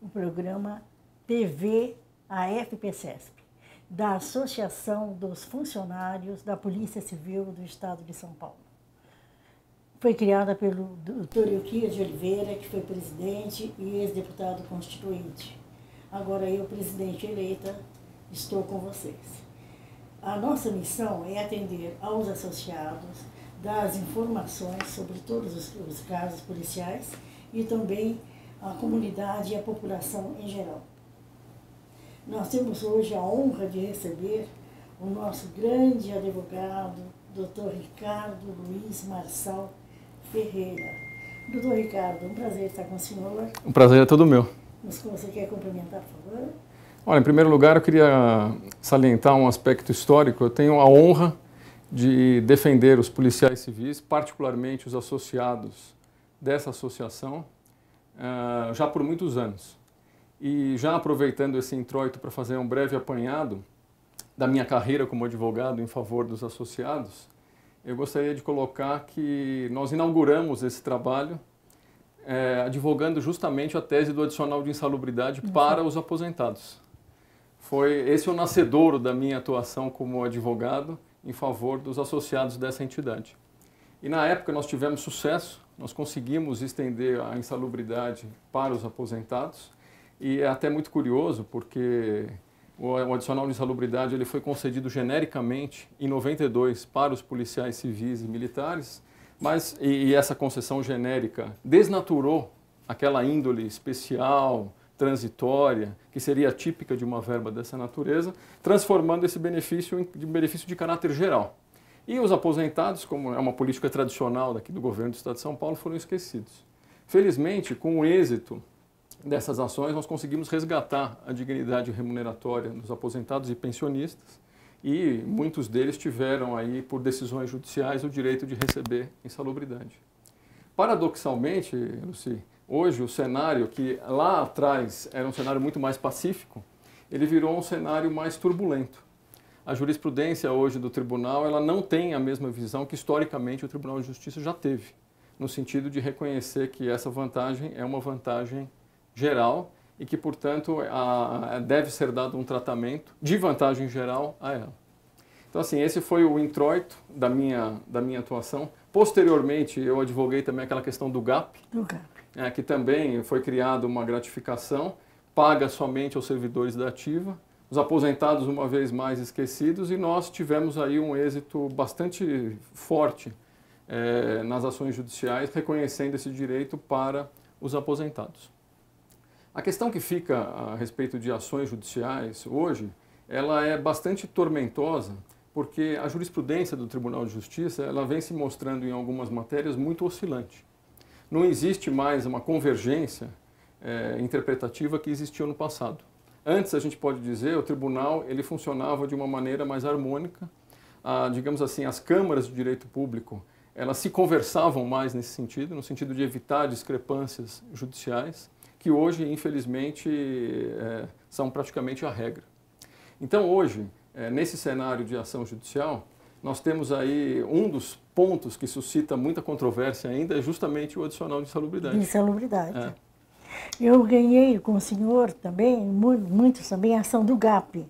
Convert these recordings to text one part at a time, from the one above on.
o programa TV AFP-CESP, da Associação dos Funcionários da Polícia Civil do Estado de São Paulo. Foi criada pelo Dr. Euquias de Oliveira, que foi presidente e ex-deputado constituinte. Agora eu, presidente eleita, estou com vocês. A nossa missão é atender aos associados, dar as informações sobre todos os casos policiais e também a comunidade e a população em geral. Nós temos hoje a honra de receber o nosso grande advogado, Dr. Ricardo Luiz Marçal Ferreira. Doutor Ricardo, um prazer estar com o senhor. Um prazer é todo meu. Mas você quer cumprimentar, por favor? Olha, em primeiro lugar, eu queria salientar um aspecto histórico. Eu tenho a honra de defender os policiais civis, particularmente os associados dessa associação, já por muitos anos. E já aproveitando esse introito para fazer um breve apanhado da minha carreira como advogado em favor dos associados, eu gostaria de colocar que nós inauguramos esse trabalho advogando justamente a tese do adicional de insalubridade para os aposentados. Foi esse o nascedouro da minha atuação como advogado em favor dos associados dessa entidade. E na época nós tivemos sucesso, nós conseguimos estender a insalubridade para os aposentados, e é até muito curioso porque o adicional de insalubridade ele foi concedido genericamente em 92 para os policiais civis e militares, mas essa concessão genérica desnaturou aquela índole especial, transitória, que seria típica de uma verba dessa natureza, transformando esse benefício em benefício de caráter geral. E os aposentados, como é uma política tradicional daqui do governo do Estado de São Paulo, foram esquecidos. Felizmente, com o êxito dessas ações, nós conseguimos resgatar a dignidade remuneratória dos aposentados e pensionistas, e muitos deles tiveram aí, por decisões judiciais, o direito de receber insalubridade. Paradoxalmente, Luci, hoje o cenário que lá atrás era um cenário muito mais pacífico, ele virou um cenário mais turbulento. A jurisprudência hoje do tribunal ela não tem a mesma visão que historicamente o Tribunal de Justiça já teve, no sentido de reconhecer que essa vantagem é uma vantagem geral e que, portanto, deve ser dado um tratamento de vantagem geral a ela. Então, assim, esse foi o introito da minha atuação. Posteriormente, eu advoguei também aquela questão do GAP, que também foi criada uma gratificação, paga somente aos servidores da ativa, os aposentados uma vez mais esquecidos, e nós tivemos aí um êxito bastante forte nas ações judiciais, reconhecendo esse direito para os aposentados. A questão que fica a respeito de ações judiciais hoje, ela é bastante tormentosa, porque a jurisprudência do Tribunal de Justiça ela vem se mostrando em algumas matérias muito oscilante. Não existe mais uma convergência interpretativa que existiu no passado. Antes, a gente pode dizer, o tribunal ele funcionava de uma maneira mais harmônica. Digamos assim, as câmaras de direito público elas se conversavam mais nesse sentido, no sentido de evitar discrepâncias judiciais, que hoje, infelizmente, são praticamente a regra. Então, hoje, nesse cenário de ação judicial, nós temos aí um dos pontos que suscita muita controvérsia ainda, é justamente o adicional de insalubridade. Insalubridade. Eu ganhei com o senhor também, muitos também, a ação do GAP.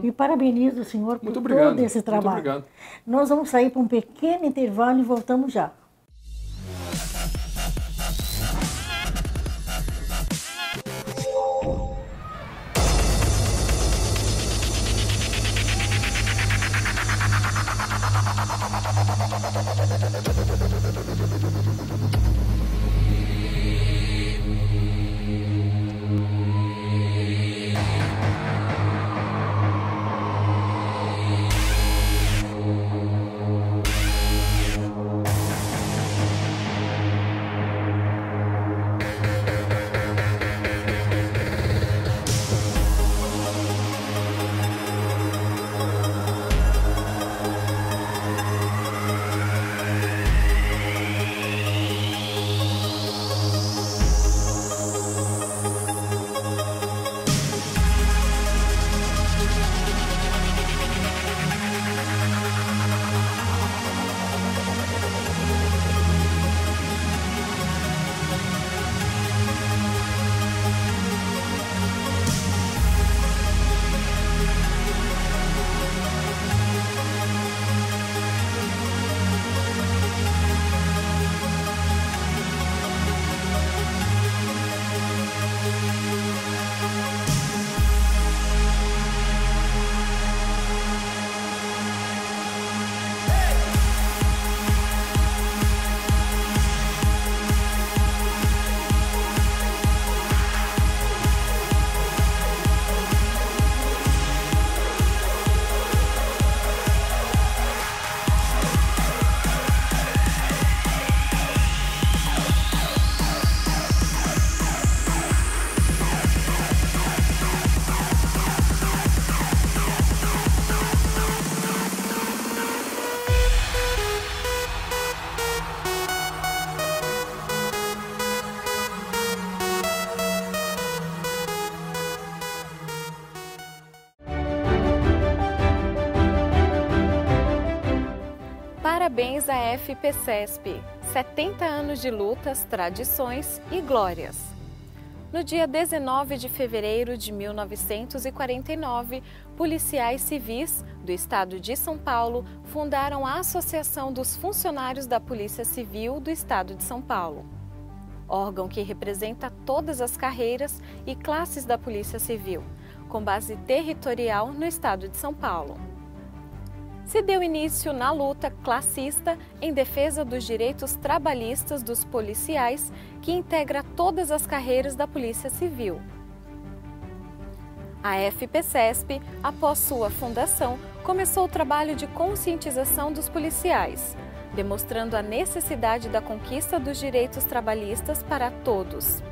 E parabenizo o senhor por todo esse trabalho. Muito obrigado. Nós vamos sair para um pequeno intervalo e voltamos já. Parabéns à FPCESP, 70 anos de lutas, tradições e glórias. No dia 19 de fevereiro de 1949, policiais civis do estado de São Paulo fundaram a Associação dos Funcionários da Polícia Civil do estado de São Paulo, órgão que representa todas as carreiras e classes da Polícia Civil, com base territorial no estado de São Paulo. Se deu início na luta classista em defesa dos direitos trabalhistas dos policiais, que integra todas as carreiras da Polícia Civil. A FPCESP, após sua fundação, começou o trabalho de conscientização dos policiais, demonstrando a necessidade da conquista dos direitos trabalhistas para todos.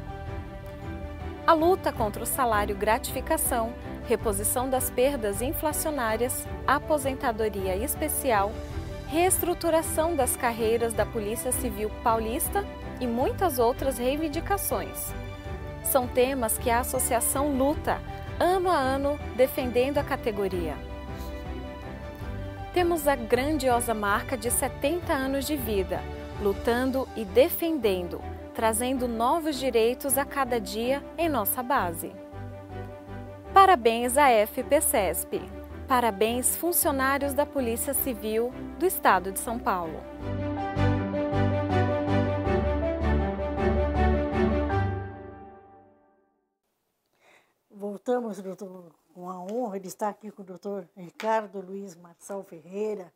A luta contra o salário gratificação, reposição das perdas inflacionárias, aposentadoria especial, reestruturação das carreiras da Polícia Civil Paulista e muitas outras reivindicações. São temas que a associação luta ano a ano defendendo a categoria. Temos a grandiosa marca de 70 anos de vida, lutando e defendendo, trazendo novos direitos a cada dia em nossa base. Parabéns à FPCESP. Parabéns, funcionários da Polícia Civil do Estado de São Paulo. Voltamos, doutor, com a honra de estar aqui com o doutor Ricardo Luiz Marçal Ferreira,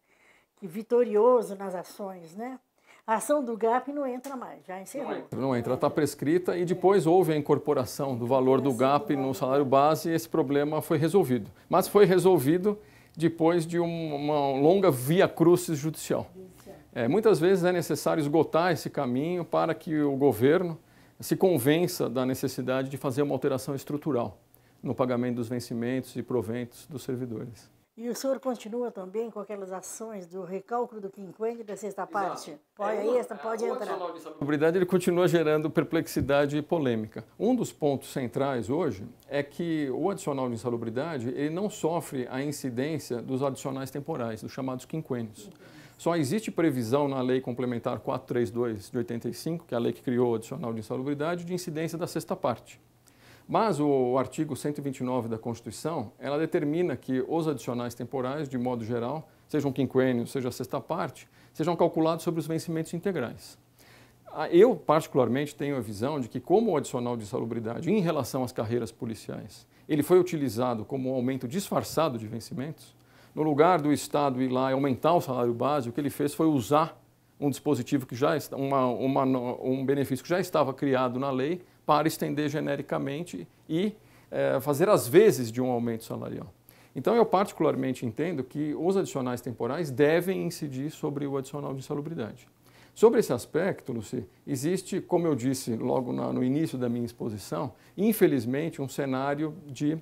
que vitorioso nas ações, né? A ação do GAP não entra mais, já encerrou. Não entra, ela está prescrita e depois houve a incorporação do valor do GAP no salário base e esse problema foi resolvido. Mas foi resolvido depois de uma longa via crucis judicial. Muitas vezes é necessário esgotar esse caminho para que o governo se convença da necessidade de fazer uma alteração estrutural no pagamento dos vencimentos e proventos dos servidores. E o senhor continua também com aquelas ações do recálculo do quinquênio da sexta parte? Pode entrar. O adicional de insalubridade ele continua gerando perplexidade e polêmica. Um dos pontos centrais hoje é que o adicional de insalubridade ele não sofre a incidência dos adicionais temporais, dos chamados quinquênios. Só existe previsão na Lei Complementar 432 de 85, que é a lei que criou o adicional de insalubridade, de incidência da sexta parte. Mas o artigo 129 da Constituição, ela determina que os adicionais temporais, de modo geral, sejam quinquênios, seja a sexta parte, sejam calculados sobre os vencimentos integrais. Eu, particularmente, tenho a visão de que, como o adicional de insalubridade em relação às carreiras policiais, ele foi utilizado como um aumento disfarçado de vencimentos, no lugar do Estado ir lá e aumentar o salário base, o que ele fez foi usar um dispositivo que já um benefício que já estava criado na lei para estender genericamente e fazer as vezes de um aumento salarial. Então, eu particularmente entendo que os adicionais temporais devem incidir sobre o adicional de insalubridade. Sobre esse aspecto, Luci, existe, como eu disse logo no início da minha exposição, infelizmente um cenário de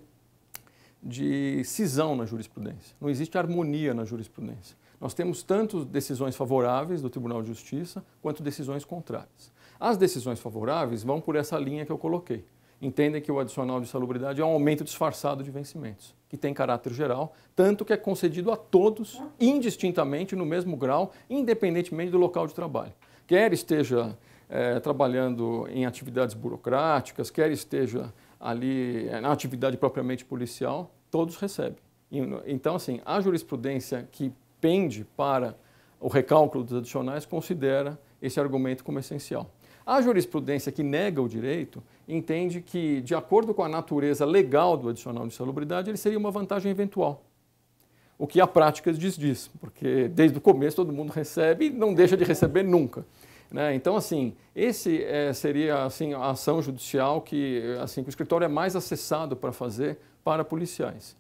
cisão na jurisprudência. Não existe harmonia na jurisprudência. Nós temos tanto decisões favoráveis do Tribunal de Justiça quanto decisões contrárias. As decisões favoráveis vão por essa linha que eu coloquei. Entendem que o adicional de insalubridade é um aumento disfarçado de vencimentos, que tem caráter geral, tanto que é concedido a todos, indistintamente, no mesmo grau, independentemente do local de trabalho. Quer esteja trabalhando em atividades burocráticas, quer esteja ali na atividade propriamente policial, todos recebem. Então, assim, a jurisprudência que pende para o recálculo dos adicionais considera esse argumento como essencial. A jurisprudência que nega o direito entende que, de acordo com a natureza legal do adicional de insalubridade, ele seria uma vantagem eventual. O que a prática diz, porque desde o começo todo mundo recebe e não deixa de receber nunca. Né? Então, assim, esse seria assim, a ação judicial que o escritório é mais acessado para fazer para policiais.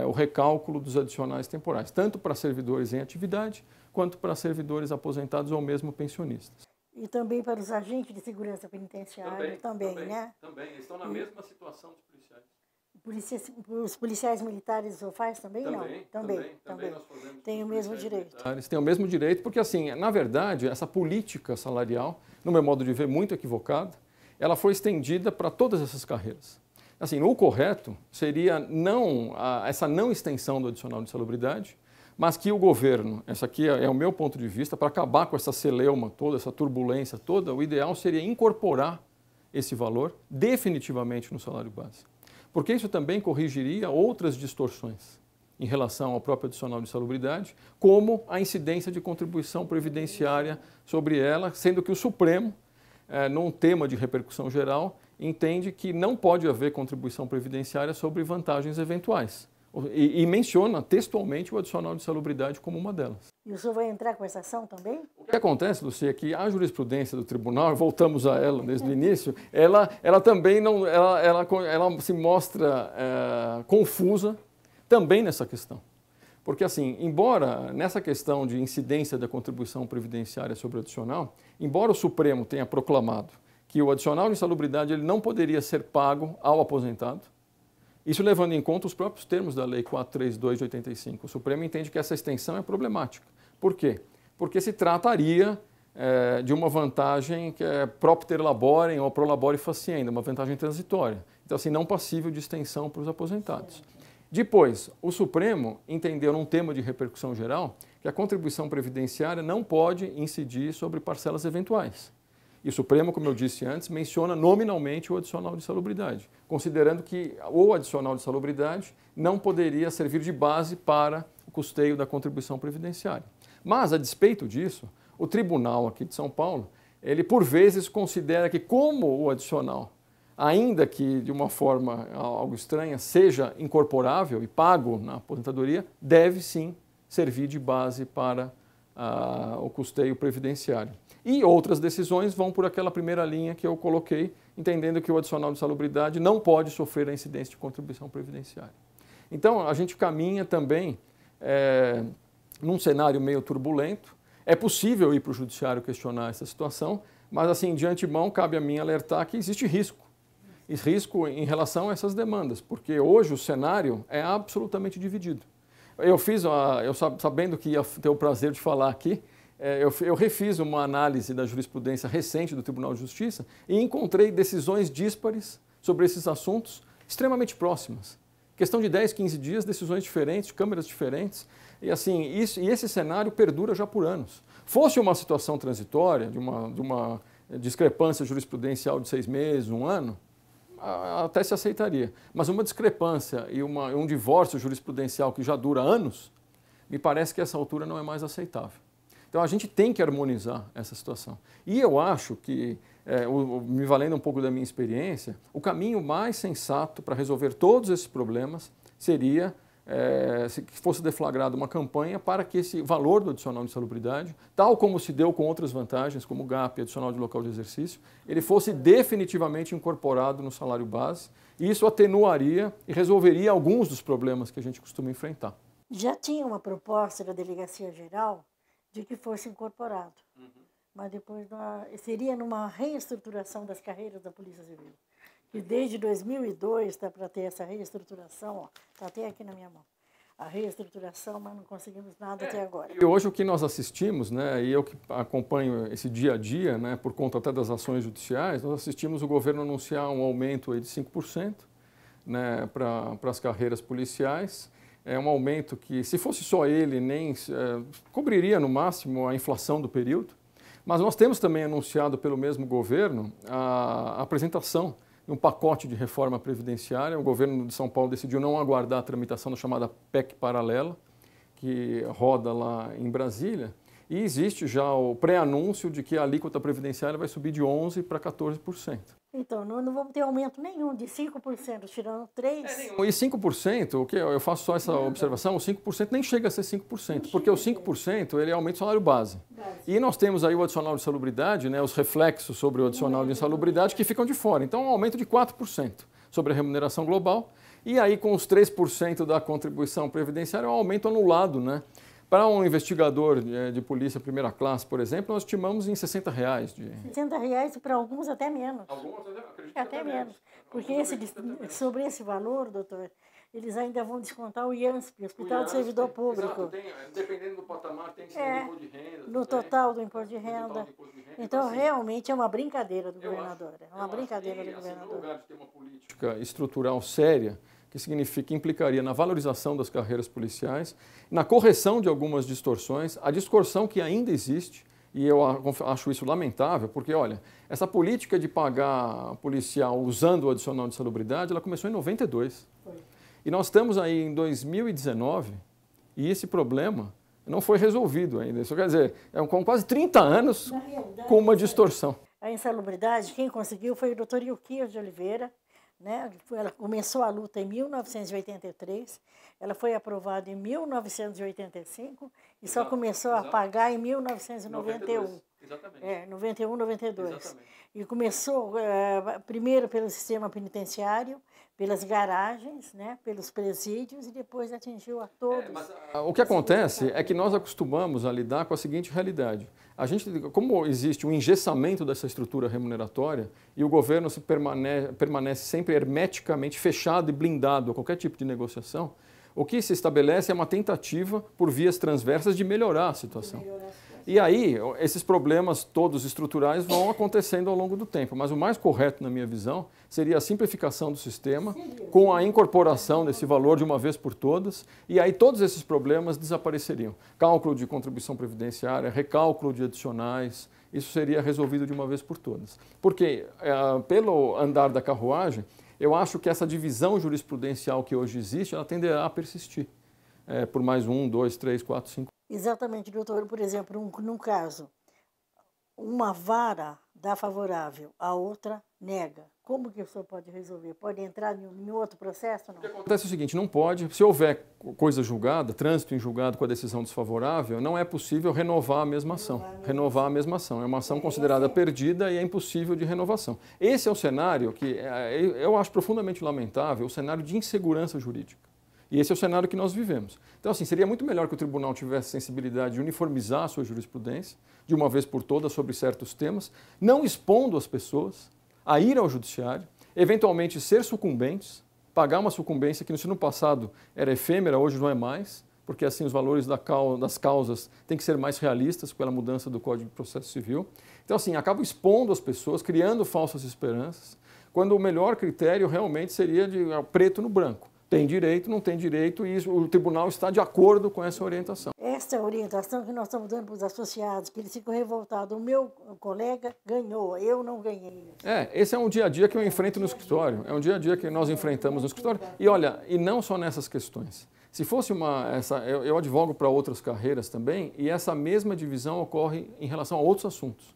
O recálculo dos adicionais temporais, tanto para servidores em atividade, quanto para servidores aposentados ou mesmo pensionistas. E também para os agentes de segurança penitenciária, também, né? Também, eles estão na mesma situação dos policiais. Os policiais militares o faz também? Não? Também. Nós fazemos. Tem o mesmo direito. Eles têm o mesmo direito, porque, assim, na verdade, essa política salarial, no meu modo de ver, muito equivocada, ela foi estendida para todas essas carreiras. Assim, o correto seria essa não extensão do adicional de insalubridade, mas que o governo, essa aqui é o meu ponto de vista, para acabar com essa celeuma toda, essa turbulência toda, o ideal seria incorporar esse valor definitivamente no salário base. Porque isso também corrigiria outras distorções em relação ao próprio adicional de insalubridade, como a incidência de contribuição previdenciária sobre ela, sendo que o Supremo, num tema de repercussão geral, entende que não pode haver contribuição previdenciária sobre vantagens eventuais. E menciona textualmente o adicional de insalubridade como uma delas. E o senhor vai entrar com essa ação também? O que acontece, Lucia, é que a jurisprudência do tribunal, voltamos a ela desde o início, ela também não, ela se mostra confusa também nessa questão. Porque, assim, embora nessa questão de incidência da contribuição previdenciária sobre o adicional, embora o Supremo tenha proclamado que o adicional de insalubridade ele não poderia ser pago ao aposentado, isso levando em conta os próprios termos da Lei 432 de 85. O Supremo entende que essa extensão é problemática. Por quê? Porque se trataria de uma vantagem que é propter laborem ou pro labore facienda, uma vantagem transitória. Então, assim, não passível de extensão para os aposentados. Depois, o Supremo entendeu num tema de repercussão geral que a contribuição previdenciária não pode incidir sobre parcelas eventuais. E o Supremo, como eu disse antes, menciona nominalmente o adicional de insalubridade, considerando que o adicional de insalubridade não poderia servir de base para o custeio da contribuição previdenciária. Mas, a despeito disso, o tribunal aqui de São Paulo, ele por vezes considera que como o adicional, ainda que de uma forma algo estranha, seja incorporável e pago na aposentadoria, deve sim servir de base para o custeio previdenciário. E outras decisões vão por aquela primeira linha que eu coloquei, entendendo que o adicional de insalubridade não pode sofrer a incidência de contribuição previdenciária. Então, a gente caminha também num cenário meio turbulento. É possível ir para o judiciário questionar essa situação, mas, assim, de antemão, cabe a mim alertar que existe risco. E risco em relação a essas demandas, porque hoje o cenário é absolutamente dividido. Sabendo que ia ter o prazer de falar aqui, eu refiz uma análise da jurisprudência recente do Tribunal de Justiça e encontrei decisões díspares sobre esses assuntos extremamente próximas. Questão de 10, 15 dias, decisões diferentes, câmeras diferentes. E, assim, esse cenário perdura já por anos. Fosse uma situação transitória, de uma discrepância jurisprudencial de 6 meses, 1 ano, até se aceitaria. Mas uma discrepância e um divórcio jurisprudencial que já dura anos, me parece que essa altura não é mais aceitável. Então, a gente tem que harmonizar essa situação. E eu acho que, me valendo um pouco da minha experiência, o caminho mais sensato para resolver todos esses problemas seria, se fosse deflagrada uma campanha para que esse valor do adicional de insalubridade, tal como se deu com outras vantagens, como o GAP e adicional de local de exercício, ele fosse definitivamente incorporado no salário base, e isso atenuaria e resolveria alguns dos problemas que a gente costuma enfrentar. Já tinha uma proposta da Delegacia Geral de que fosse incorporado, mas depois seria numa reestruturação das carreiras da Polícia Civil. E desde 2002 está para ter essa reestruturação, está até aqui na minha mão, a reestruturação, mas não conseguimos nada até agora. E hoje o que nós assistimos, né, e eu que acompanho esse dia a dia, né, por conta até das ações judiciais, nós assistimos o governo anunciar um aumento aí de 5%, né, para as carreiras policiais. É um aumento que, se fosse só ele, nem cobriria no máximo a inflação do período. Mas nós temos também anunciado pelo mesmo governo a apresentação de um pacote de reforma previdenciária. O governo de São Paulo decidiu não aguardar a tramitação da chamada PEC paralela, que roda lá em Brasília. E existe já o pré-anúncio de que a alíquota previdenciária vai subir de 11% para 14%. Então, não vamos ter aumento nenhum, de 5%, tirando 3%. E 5%, o que eu faço só essa observação, o 5% nem chega a ser 5%, porque o 5% ele aumenta o salário base. E nós temos aí o adicional de insalubridade, né, os reflexos sobre o adicional de insalubridade que ficam de fora. Então, um aumento de 4% sobre a remuneração global. E aí, com os 3% da contribuição previdenciária, é um aumento anulado, né? Para um investigador de polícia primeira classe, por exemplo, nós estimamos em R$60. R$60 para alguns até menos. Alguns, acredito até menos. Porque sobre esse valor, doutor, eles ainda vão descontar o IANSP, Hospital do Servidor Público. Dependendo do patamar, tem que ser no imposto de renda. No total do imposto de renda. Então, realmente é uma brincadeira do governador. É uma brincadeira do governador. No lugar de ter uma política estrutural séria, que que implicaria na valorização das carreiras policiais, na correção de algumas distorções, a distorção que ainda existe, e eu acho isso lamentável, porque, olha, essa política de pagar policial usando o adicional de salubridade, ela começou em 92. E nós estamos aí em 2019 e esse problema não foi resolvido ainda. Isso quer dizer, com quase 30 anos com uma distorção. A insalubridade, quem conseguiu foi o doutor Ilquias de Oliveira, né? Ela começou a luta em 1983, ela foi aprovada em 1985 e só começou a pagar em 1991. Exatamente. 91, 92. Exatamente. E começou primeiro pelo sistema penitenciário, pelas garagens, né, pelos presídios e depois atingiu a todos. O que acontece é que nós acostumamos a lidar com a seguinte realidade. Como existe um engessamento dessa estrutura remuneratória e o governo permanece sempre hermeticamente fechado e blindado a qualquer tipo de negociação, o que se estabelece é uma tentativa por vias transversas de melhorar a situação. E aí, esses problemas todos estruturais vão acontecendo ao longo do tempo. Mas o mais correto, na minha visão, seria a simplificação do sistema, com a incorporação desse valor de uma vez por todas, e aí todos esses problemas desapareceriam. Cálculo de contribuição previdenciária, recálculo de adicionais, isso seria resolvido de uma vez por todas. Porque, pelo andar da carruagem, eu acho que essa divisão jurisprudencial que hoje existe, ela tenderá a persistir por mais 1, 2, 3, 4, 5. Exatamente, doutor. Por exemplo, num caso, uma vara dá favorável, a outra nega. Como que o senhor pode resolver? Pode entrar em outro processo? Não? O que acontece é o seguinte, não pode, se houver coisa julgada, trânsito em julgado com a decisão desfavorável, não é possível renovar a mesma ação. Renovar a mesma ação. É uma ação considerada perdida e é impossível de renovação. Esse é o cenário que eu acho profundamente lamentável, o cenário de insegurança jurídica. E esse é o cenário que nós vivemos. Então, assim, seria muito melhor que o tribunal tivesse sensibilidade de uniformizar a sua jurisprudência, de uma vez por todas, sobre certos temas, não expondo as pessoas a ir ao judiciário, eventualmente ser sucumbentes, pagar uma sucumbência que no passado era efêmera, hoje não é mais, porque assim os valores das causas têm que ser mais realistas pela mudança do Código de Processo Civil. Então, assim, acaba expondo as pessoas, criando falsas esperanças, quando o melhor critério realmente seria de preto no branco. Tem direito, não tem direito, e o tribunal está de acordo com essa orientação. Essa orientação que nós estamos dando para os associados, que eles ficam revoltados. O meu colega ganhou, eu não ganhei. Esse é um dia a dia que eu enfrento no escritório. É um dia a dia que nós enfrentamos no escritório. E olha, e não só nessas questões. Se fosse eu advogo para outras carreiras também, e essa mesma divisão ocorre em relação a outros assuntos.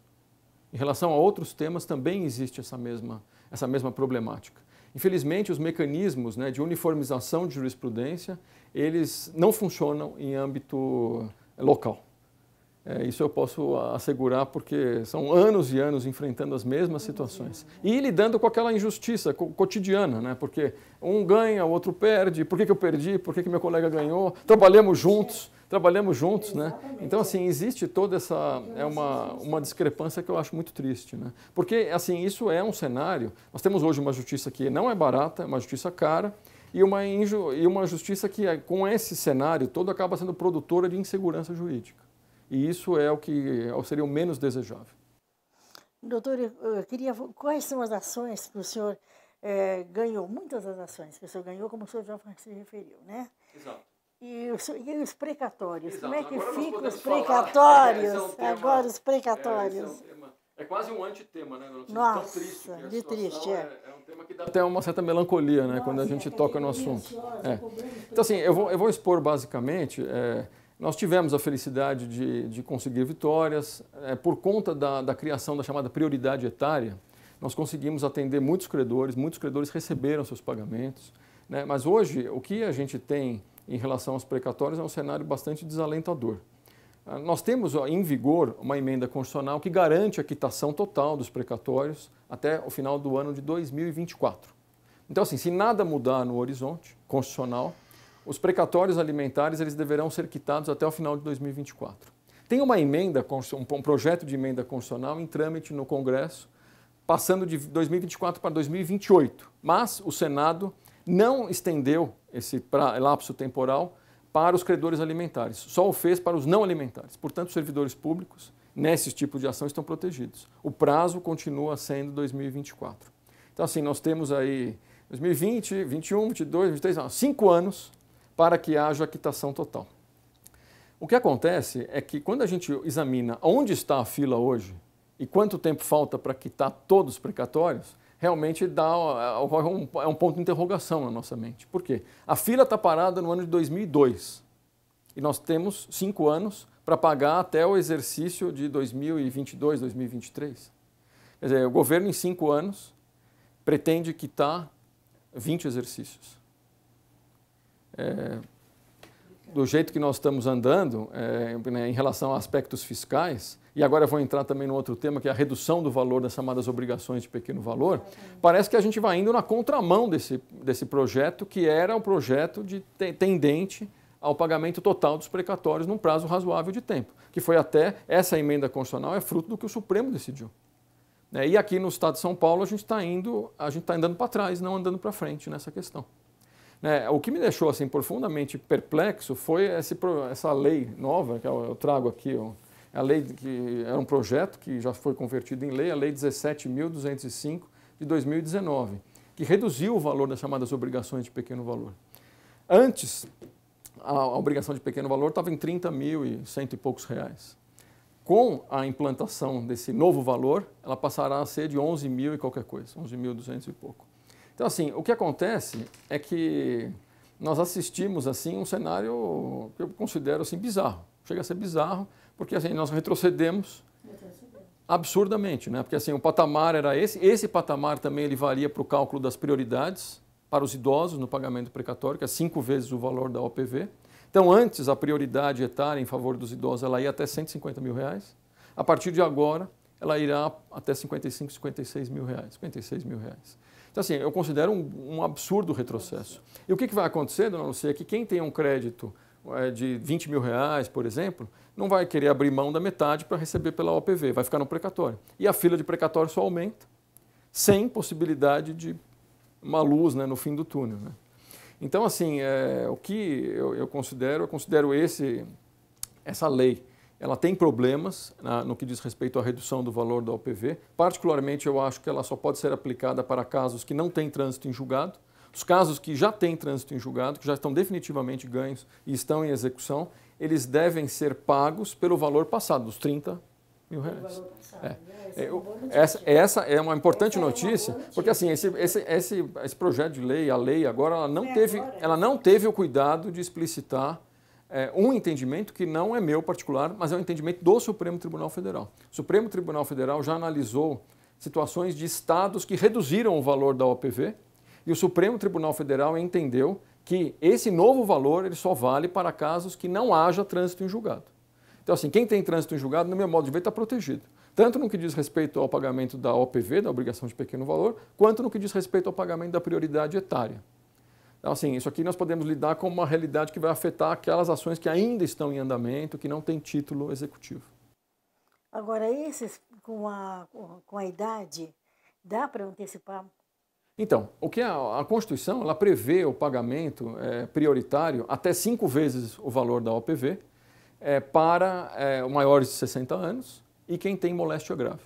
Em relação a outros temas também existe essa mesma problemática. Infelizmente, os mecanismos de uniformização de jurisprudência, eles não funcionam em âmbito local. Isso eu posso assegurar porque são anos e anos enfrentando as mesmas situações. E lidando com aquela injustiça cotidiana, né? Porque um ganha, o outro perde, por que eu perdi, por que meu colega ganhou, trabalhamos juntos, né? Então, assim, existe toda essa, uma discrepância que eu acho muito triste, né? Porque, assim, isso é um cenário, nós temos hoje uma justiça que não é barata, é uma justiça cara, e uma justiça que, com esse cenário todo, acaba sendo produtora de insegurança jurídica. E isso é o que seria o menos desejável. Doutor, eu queria... Quais são as ações que o senhor ganhou? Muitas das ações que o senhor ganhou, como o senhor já se referiu, né? Exato. E os precatórios? Exato. Como é que Agora ficam os precatórios? Agora os precatórios. É quase um antitema, né? Nossa, de triste. É um tema que dá até uma certa melancolia, né? Quando a gente toca no assunto. Então, assim, eu vou expor basicamente... Nós tivemos a felicidade de conseguir vitórias. Por conta da criação da chamada prioridade etária, nós conseguimos atender muitos credores receberam seus pagamentos, né? Mas hoje, o que a gente tem em relação aos precatórios é um cenário bastante desalentador. Nós temos em vigor uma emenda constitucional que garante a quitação total dos precatórios até o final do ano de 2024. Então, assim, se nada mudar no horizonte constitucional, os precatórios alimentares eles deverão ser quitados até o final de 2024. Tem uma emenda, um projeto de emenda constitucional em trâmite no Congresso, passando de 2024 para 2028, mas o Senado não estendeu esse lapso temporal para os credores alimentares, só o fez para os não alimentares. Portanto, os servidores públicos, nesse tipo de ação, estão protegidos. O prazo continua sendo 2024. Então, assim, nós temos aí 2020, 21, 22, 23, não, 5 anos para que haja quitação total. O que acontece é que quando a gente examina onde está a fila hoje e quanto tempo falta para quitar todos os precatórios, realmente é um ponto de interrogação na nossa mente. Por quê? A fila está parada no ano de 2002 e nós temos 5 anos para pagar até o exercício de 2022, 2023. Quer dizer, o governo em 5 anos pretende quitar 20 exercícios. Do jeito que nós estamos andando, em relação a aspectos fiscais, e agora eu vou entrar também no outro tema, que é a redução do valor das chamadas obrigações de pequeno valor, parece que a gente vai indo na contramão desse projeto, que era um projeto tendente ao pagamento total dos precatórios num prazo razoável de tempo, que foi até, essa emenda constitucional é fruto do que o Supremo decidiu. E aqui no Estado de São Paulo a gente está andando para trás, não andando para frente nessa questão. O que me deixou assim, profundamente perplexo foi essa lei nova, que eu trago aqui, a lei que era um projeto que já foi convertido em lei, a Lei 17.205 de 2019, que reduziu o valor das chamadas obrigações de pequeno valor. Antes, a obrigação de pequeno valor estava em 30.100 e poucos reais. Com a implantação desse novo valor, ela passará a ser de 11.000 e qualquer coisa, 11.200 e pouco. Então, assim, o que acontece é que nós assistimos assim, um cenário que eu considero assim, bizarro. Chega a ser bizarro, porque assim, nós retrocedemos absurdamente, né? Porque assim, o patamar era esse patamar também ele varia para o cálculo das prioridades para os idosos no pagamento precatório, que é 5 vezes o valor da OPV. Então, antes, a prioridade etária em favor dos idosos ela ia até 150 mil reais. A partir de agora, ela irá até 55, 56 mil reais, 56 mil reais. Então, assim, eu considero um absurdo retrocesso. E o que vai acontecer, dona Lucia, é que quem tem um crédito de 20 mil reais, por exemplo, não vai querer abrir mão da metade para receber pela OPV, vai ficar no precatório. E a fila de precatório só aumenta, sem possibilidade de uma luz, né, no fim do túnel, né? Então, assim, o que eu considero essa lei, ela tem problemas no que diz respeito à redução do valor da OPV. Particularmente, eu acho que ela só pode ser aplicada para casos que não têm trânsito em julgado. Os casos que já têm trânsito em julgado, que já estão definitivamente ganhos e estão em execução, eles devem ser pagos pelo valor passado, dos 30 mil reais. Essa é uma importante notícia, porque assim, esse projeto de lei, a lei agora, ela não teve o cuidado de explicitar um entendimento que não é meu particular, mas é um entendimento do Supremo Tribunal Federal. O Supremo Tribunal Federal já analisou situações de estados que reduziram o valor da OPV e o Supremo Tribunal Federal entendeu que esse novo valor ele só vale para casos que não haja trânsito em julgado. Então, assim, quem tem trânsito em julgado, no meu modo de ver, está protegido. Tanto no que diz respeito ao pagamento da OPV, da obrigação de pequeno valor, quanto no que diz respeito ao pagamento da prioridade etária. Então, assim, isso aqui nós podemos lidar com uma realidade que vai afetar aquelas ações que ainda estão em andamento, que não têm título executivo. Agora, esses com a idade, dá para antecipar? Então, o que a Constituição ela prevê o pagamento prioritário até 5 vezes o valor da OPV para maiores de 60 anos e quem tem moléstia grave.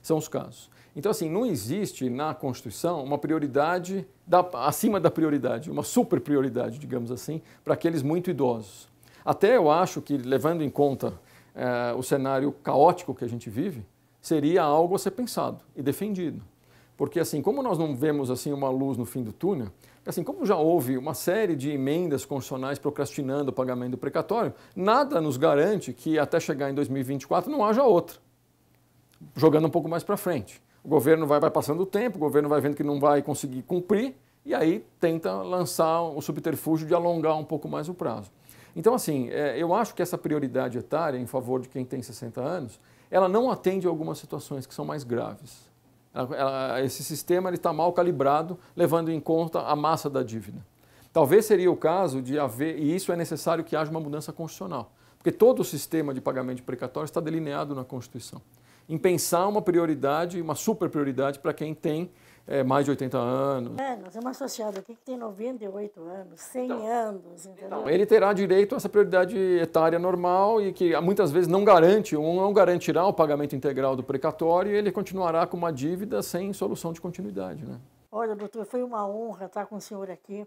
São os casos. Então, assim, não existe na Constituição uma prioridade acima da prioridade, uma super prioridade, digamos assim, para aqueles muito idosos. Até eu acho que, levando em conta o cenário caótico que a gente vive, seria algo a ser pensado e defendido. Porque, assim, como nós não vemos assim, uma luz no fim do túnel, assim, como já houve uma série de emendas constitucionais procrastinando o pagamento do precatório, nada nos garante que até chegar em 2024 não haja outra, jogando um pouco mais para frente. O governo vai passando o tempo, o governo vai vendo que não vai conseguir cumprir e aí tenta lançar o subterfúgio de alongar um pouco mais o prazo. Então, assim, eu acho que essa prioridade etária em favor de quem tem 60 anos, ela não atende a algumas situações que são mais graves. Esse sistema está mal calibrado, levando em conta a massa da dívida. Talvez seria o caso de haver, e isso é necessário que haja uma mudança constitucional, porque todo o sistema de pagamento de precatório está delineado na Constituição, em pensar uma prioridade, uma super prioridade para quem tem mais de 80 anos. Nós temos um associado aqui que tem 98 anos, 100 anos, entendeu? Então, ele terá direito a essa prioridade etária normal e que muitas vezes não garantirá o pagamento integral do precatório e ele continuará com uma dívida sem solução de continuidade, né? Olha, doutor, foi uma honra estar com o senhor aqui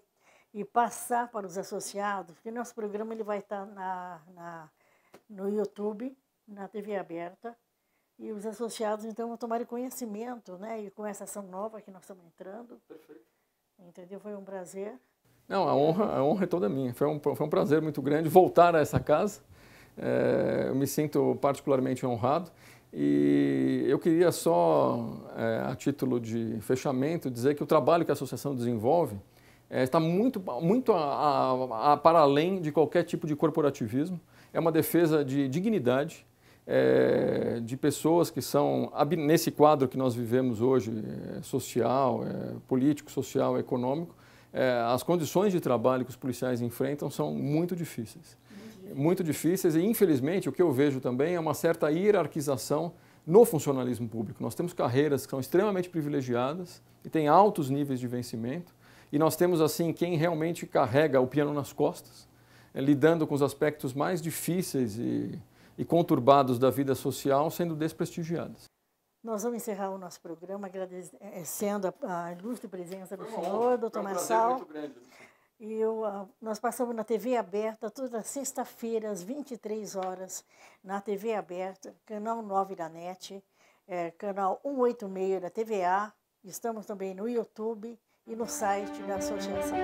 e passar para os associados, que nosso programa ele vai estar no YouTube, na TV aberta, e os associados, então, vão tomar conhecimento, né? E com essa ação nova que nós estamos entrando. Perfeito. Entendeu? Foi um prazer. Não, a honra é toda minha. Foi um prazer muito grande voltar a essa casa. Eu me sinto particularmente honrado. E eu queria só, a título de fechamento, dizer que o trabalho que a associação desenvolve está muito para além de qualquer tipo de corporativismo. É uma defesa de dignidade, de pessoas que são, nesse quadro que nós vivemos hoje, social, político, social, econômico, as condições de trabalho que os policiais enfrentam são muito difíceis. Muito difíceis e, infelizmente, o que eu vejo também é uma certa hierarquização no funcionalismo público. Nós temos carreiras que são extremamente privilegiadas e têm altos níveis de vencimento e nós temos, assim, quem realmente carrega o piano nas costas, lidando com os aspectos mais difíceis e conturbados da vida social, sendo desprestigiadas. Nós vamos encerrar o nosso programa agradecendo a ilustre presença do senhor, doutor Marçal. Muito grande. E nós passamos na TV aberta toda sexta-feira, às 23 horas, na TV aberta, canal 9 da NET, canal 186 da TVA. Estamos também no YouTube e no site da associação.